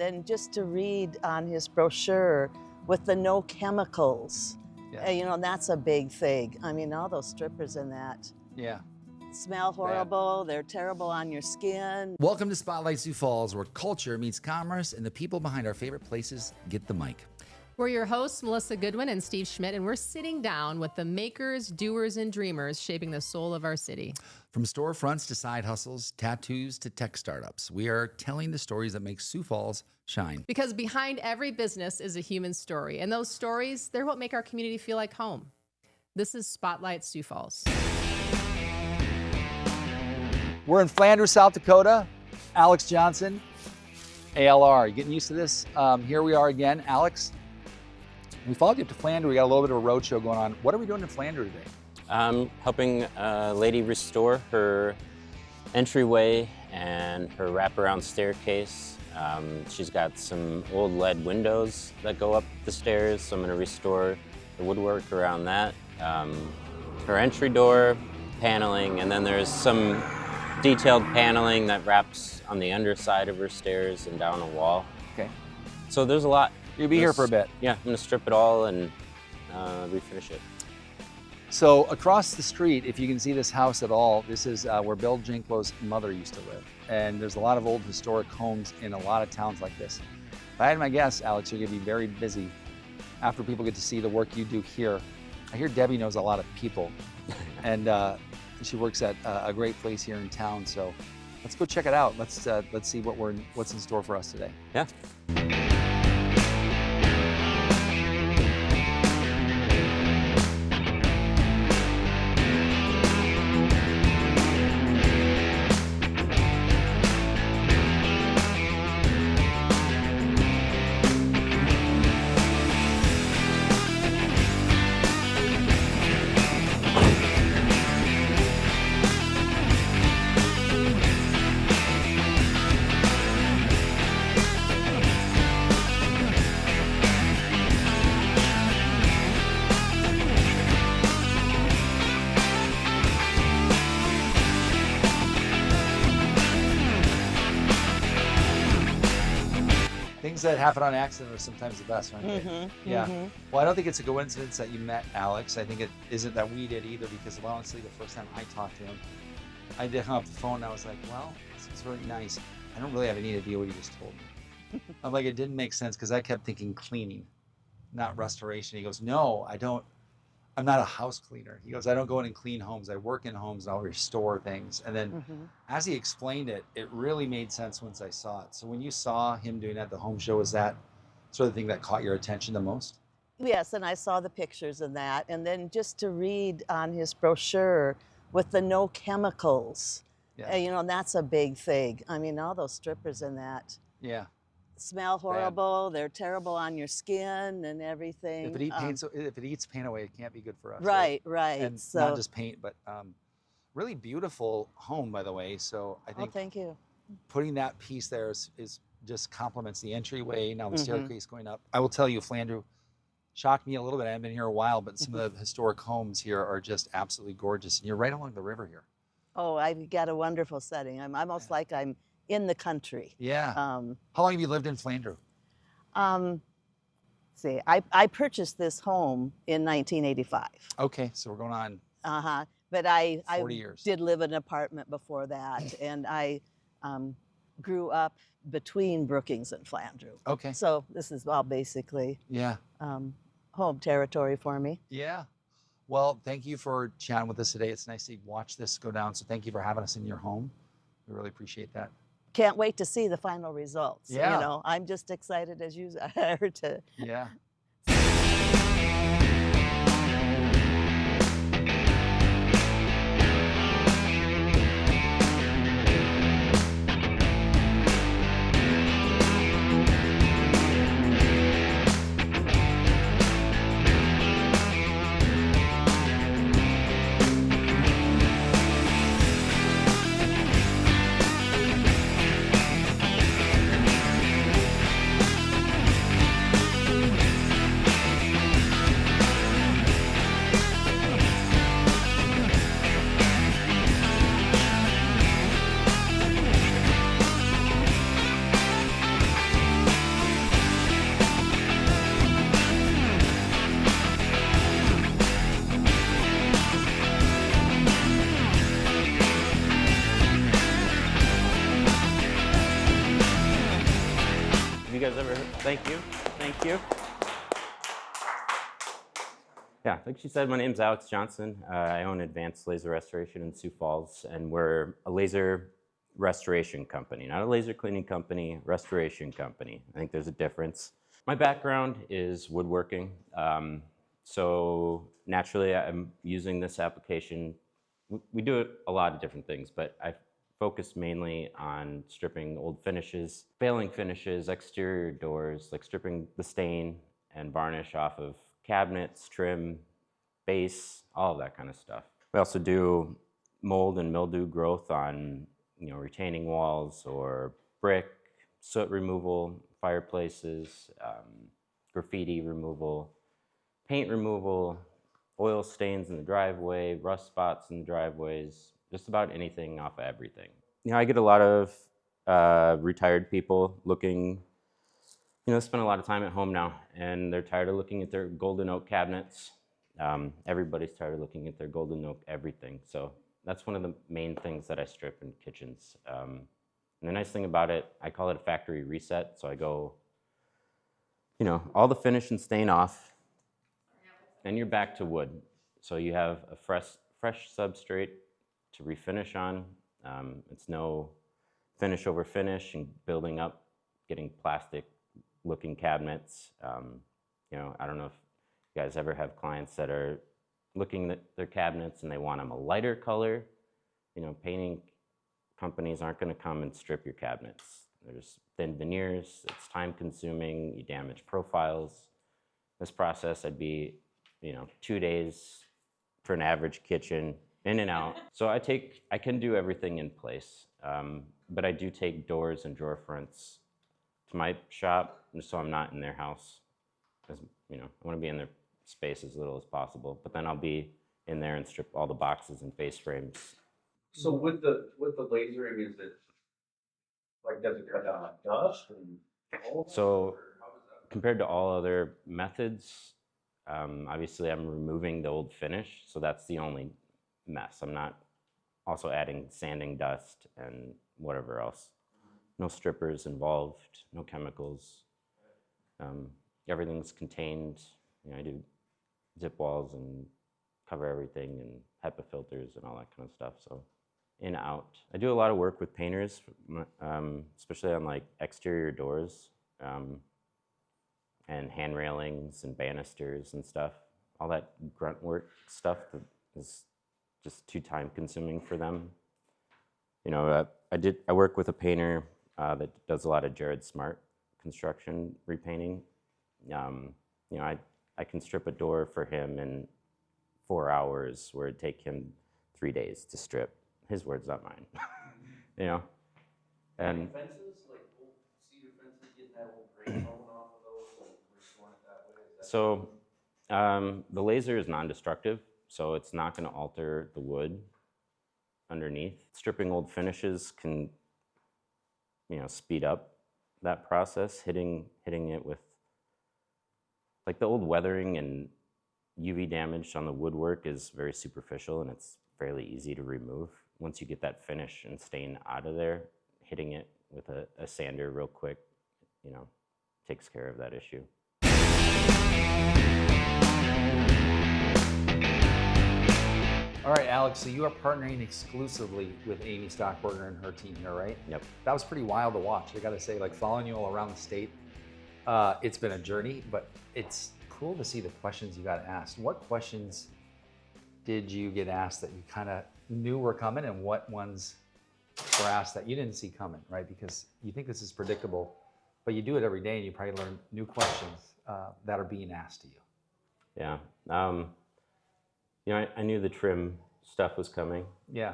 and then just to read on his brochure with the no chemicals, you know, that's a big thing. I mean, all those strippers in that smell horrible. They're terrible on your skin. Welcome to Spotlight Sioux Falls, where culture meets commerce and the people behind our favorite places get the mic. We're your hosts, Melissa Goodwin and Steve Schmidt, and we're sitting down with the makers, doers, and dreamers shaping the soul of our city. From storefronts to side hustles, tattoos to tech startups, we are telling the stories that make Sioux Falls shine. Because behind every business is a human story, and those stories, they're what make our community feel like home. This is Spotlight Sioux Falls. We're in Flandreau, South Dakota. Alex Johnson, ALR. You getting used to this? Here we are again. Alex, we followed you up to Flandreau. We got a little bit of a roadshow going on. What are we doing in Flandreau today? I'm helping a lady restore her entryway and her wraparound staircase. She's got some old lead windows that go up the stairs, so I'm going to restore the woodwork around that. Her entry door, paneling, and then there's some detailed paneling that wraps on the underside of her stairs and down a wall. Okay. So there's a lot. You'll be here for a bit. Yeah, I'm going to strip it all and refinish it. So across the street, if you can see this house at all, this is where Bill Jinklow's mother used to live. And there's a lot of old historic homes in a lot of towns like this. If I had my guess, Alex, you're gonna be very busy after people get to see the work you do here. I hear Debbie knows a lot of people, and she works at a great place here in town. So let's go check it out. Let's see what's in store for us today. Yeah. Things that happen on accident are sometimes the best, aren't they? Yeah. Well, I don't think it's a coincidence that you met Alex. I think it isn't that we did either, because honestly, the first time I talked to him, I did hung up the phone and I was like, well, this is really nice. I don't really have any idea what he just told me. I'm like, it didn't make sense because I kept thinking cleaning, not restoration. He goes, no, I don't. I'm not a house cleaner. He goes, I don't go in and clean homes. I work in homes and I'll restore things. And then as he explained it, it really made sense once I saw it. So when you saw him doing that at the home show, was that sort of thing that caught your attention the most? Yes, and I saw the pictures of that. And then just to read on his brochure with the no chemicals, you know, that's a big thing. I mean, all those strippers in that smell horrible. They're terrible on your skin and everything. If it eats paint away, it can't be good for us. Right. And so, not just paint, but really beautiful home, by the way. So I think thank you. Putting that piece there is just complements the entryway. Now the staircase going up. I will tell you, Flandreau shocked me a little bit. I haven't been here a while, but some of the historic homes here are just absolutely gorgeous. And you're right along the river here. Oh, I've got a wonderful setting. I'm almost like I'm in the country. Yeah. How long have you lived in Flandreau? See, I purchased this home in 1985. Okay, so we're going on. But I 40 years. Did live in an apartment before that, and I grew up between Brookings and Flandreau. Okay. So this is all basically home territory for me. Yeah. Well, thank you for chatting with us today. It's nice to watch this go down. So thank you for having us in your home. We really appreciate that. Can't wait to see the final results. Yeah. You know, I'm just excited as you are to. Yeah. you guys ever, thank you, thank you. Yeah, like she said, my name's Alex Johnson. I own Advanced Laser Restoration in Sioux Falls, and we're a laser restoration company, not a laser cleaning company, restoration company. I think there's a difference. My background is woodworking. So naturally, I'm using this application. We do a lot of different things, but I focus mainly on stripping old finishes, failing finishes, exterior doors, like stripping the stain and varnish off of cabinets, trim, base, all of that kind of stuff. We also do mold and mildew growth on, retaining walls or brick, soot removal, fireplaces, graffiti removal, paint removal, oil stains in the driveway, rust spots in the driveways, just about anything off of everything. I get a lot of retired people looking, spend a lot of time at home now, and they're tired of looking at their golden oak cabinets. Everybody's tired of looking at their golden oak everything. So that's one of the main things that I strip in kitchens. And the nice thing about it, I call it a factory reset. So I go, all the finish and stain off, and you're back to wood. So you have a fresh substrate to refinish on. It's no finish over finish and building up, getting plastic looking cabinets. I don't know if you guys ever have clients that are looking at their cabinets and they want them a lighter color. Painting companies aren't going to come and strip your cabinets. There's thin veneers, it's time consuming, you damage profiles. This process, I'd be, 2 days for an average kitchen, in and out. So I can do everything in place, but I do take doors and drawer fronts to my shop, just so I'm not in their house. As, I want to be in their space as little as possible, but then I'll be in there and strip all the boxes and face frames. So with the lasering, is it like, does it cut down on dust and mold? So Or how does that? compared to all other methods, obviously I'm removing the old finish, so that's the only mess. I'm not also adding sanding dust and whatever else. No strippers involved, no chemicals. Everything's contained. I do zip walls and cover everything and HEPA filters and all that kind of stuff. So in, out. I do a lot of work with painters, especially on like exterior doors and hand railings and banisters and stuff. All that grunt work stuff that is just too time consuming for them. I work with a painter that does a lot of Jared Smart construction repainting. I can strip a door for him in 4 hours, where it'd take him 3 days to strip. His words, not mine. And Fences, like old cedar fences, getting that old grain bone off of those, like restoring it that way? Is that so the laser is non-destructive, so it's not going to alter the wood underneath. Stripping old finishes can, speed up that process. Hitting it with like the old weathering and UV damage on the woodwork is very superficial, and it's fairly easy to remove. Once you get that finish and stain out of there, hitting it with a sander real quick, takes care of that issue. All right, Alex, so you are partnering exclusively with Amy Stockburger and her team here, right? Yep. That was pretty wild to watch. I got to say, like following you all around the state, it's been a journey, but it's cool to see the questions you got asked. What questions did you get asked that you kind of knew were coming, and what ones were asked that you didn't see coming, right? Because you think this is predictable, but you do it every day and you probably learn new questions that are being asked to you. Yeah. I knew the trim stuff was coming, Yeah.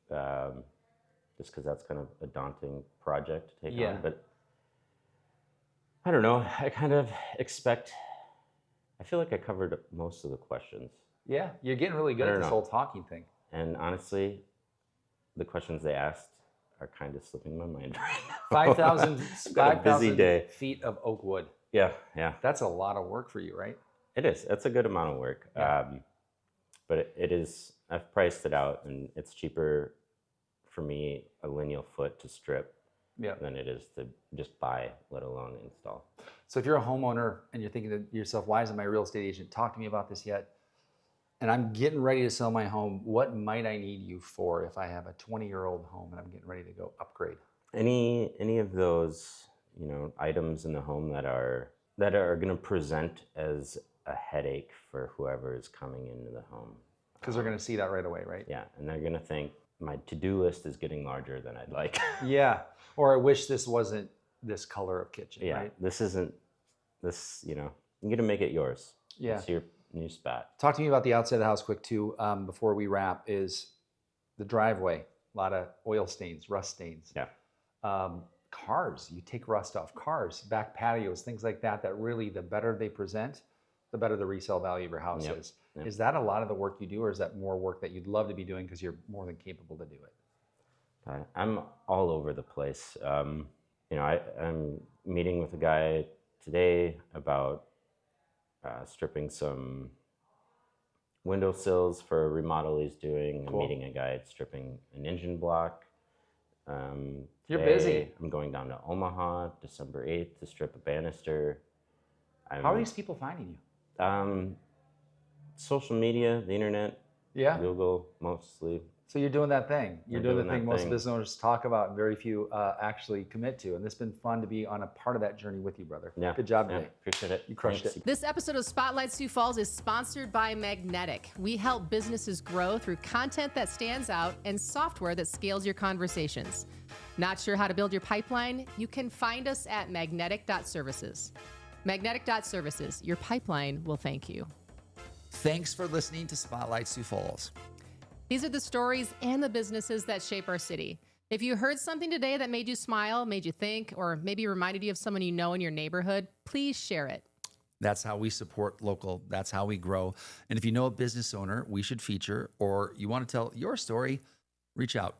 just because that's kind of a daunting project to take Yeah. on. But I don't know. I kind of expect. I feel like I covered most of the questions. Yeah, you're getting really good I at don't this know. whole talking thing. And honestly, the questions they asked are kind of slipping my mind right now. 5,000 Got a busy day. feet of oak wood. Yeah. That's a lot of work for you, right? It is. That's a good amount of work. Yeah. But it is. I've priced it out, and it's cheaper for me a lineal foot to strip than it is to just buy, let alone install. So if you're a homeowner and you're thinking to yourself, why isn't my real estate agent talking to me about this yet? And I'm getting ready to sell my home, what might I need you for if I have a 20-year-old home and I'm getting ready to go upgrade? Any of those, items in the home that are going to present as a headache for whoever is coming into the home. Because they're going to see that right away, right? Yeah, and they're going to think my to-do list is getting larger than I'd like. Yeah. Or I wish this wasn't this color of kitchen, Yeah, right? this isn't this. You're going to make it yours. Yeah. It's your new spot. Talk to me about the outside of the house quick too, before we wrap, is the driveway. A lot of oil stains, rust stains. Yeah. Cars, you take rust off cars, back patios, things like that, that really, the better they present, the better the resale value of your house is. Yep. Is that a lot of the work you do, or is that more work that you'd love to be doing because you're more than capable to do it? I'm all over the place. I'm meeting with a guy today about stripping some windowsills for a remodel he's doing. Cool. I'm meeting a guy stripping an engine block. You're Today, busy. I'm going down to Omaha December 8th to strip a banister. How are these people finding you? Social media, the internet, Yeah. Google mostly. So you're doing that thing. You're I'm doing the doing thing that most thing. business owners talk about and very few actually commit to. And it's been fun to be on a part of that journey with you, brother. Yeah. Good job Yeah, today. appreciate it. You crushed Thanks. it. This episode of Spotlight Sioux Falls is sponsored by Magnetic. We help businesses grow through content that stands out and software that scales your conversations. Not sure how to build your pipeline? You can find us at magnetic.services. Magnetic.services, your pipeline will thank you. Thanks for listening to Spotlight Sioux Falls. These are the stories and the businesses that shape our city. If you heard something today that made you smile, made you think, or maybe reminded you of someone you know in your neighborhood, please share it. That's how we support local. That's how we grow. And if you know a business owner we should feature, or you want to tell your story, reach out.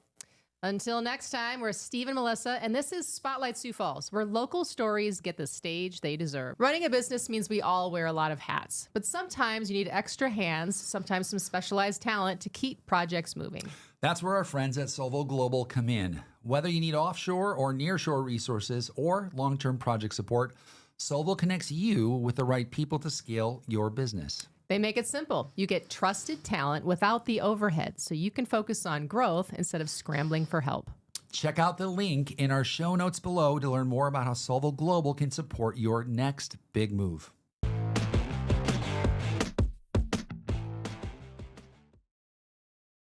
Until next time, we're Steve and Melissa, and this is Spotlight Sioux Falls, where local stories get the stage they deserve. Running a business means we all wear a lot of hats, but sometimes you need extra hands, sometimes some specialized talent to keep projects moving. That's where our friends at Solvo Global come in. Whether you need offshore or nearshore resources or long-term project support, Solvo connects you with the right people to scale your business. They make it simple. You get trusted talent without the overhead, so you can focus on growth instead of scrambling for help. Check out the link in our show notes below to learn more about how Solvo Global can support your next big move.